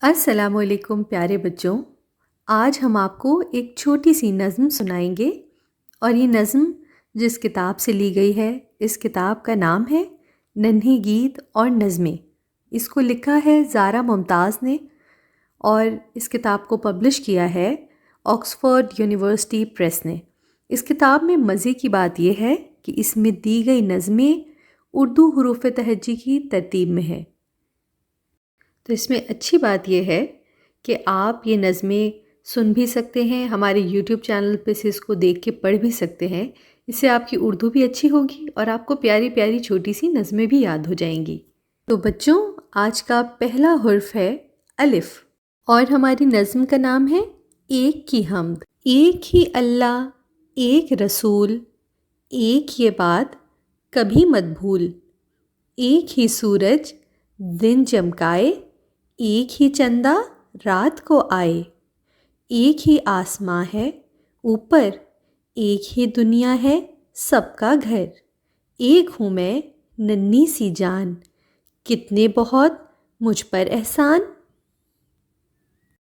السلام علیکم پیارے بچوں، آج ہم آپ کو ایک چھوٹی سی نظم سنائیں گے اور یہ نظم جس کتاب سے لی گئی ہے اس کتاب کا نام ہے ننھی گیت اور نظمیں۔ اس کو لکھا ہے زارا ممتاز نے اور اس کتاب کو پبلش کیا ہے آکسفورڈ یونیورسٹی پریس نے۔ اس کتاب میں مزے کی بات یہ ہے کہ اس میں دی گئی نظمیں اردو حروف تہجی کی ترتیب میں ہے۔ تو اس میں اچھی بات یہ ہے کہ آپ یہ نظمیں سن بھی سکتے ہیں، ہمارے یوٹیوب چینل پہ سے اس کو دیکھ کے پڑھ بھی سکتے ہیں۔ اس سے آپ کی اردو بھی اچھی ہوگی اور آپ کو پیاری پیاری چھوٹی سی نظمیں بھی یاد ہو جائیں گی۔ تو بچوں، آج کا پہلا حرف ہے الف اور ہماری نظم کا نام ہے ایک کی حمد۔ ایک ہی اللہ، ایک رسول، ایک یہ بات کبھی مت بھول۔ ایک ہی سورج دن چمکائے، ایک ہی چندہ رات کو آئے۔ ایک ہی آسماں ہے اوپر، ایک ہی دنیا ہے سب کا گھر۔ ایک ہوں میں ننھی سی جان، کتنے بہت مجھ پر احسان۔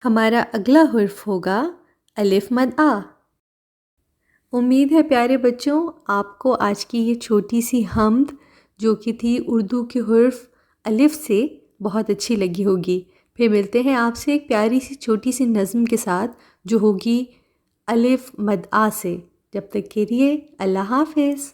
ہمارا اگلا حرف ہوگا الف مد آ۔ امید ہے پیارے بچوں آپ کو آج کی یہ چھوٹی سی حمد جو کہ تھی اردو کے حرف الف سے بہت اچھی لگی ہوگی۔ پھر ملتے ہیں آپ سے ایک پیاری سی چھوٹی سی نظم کے ساتھ جو ہوگی الف مد آ سے۔ جب تک کے لیے اللہ حافظ۔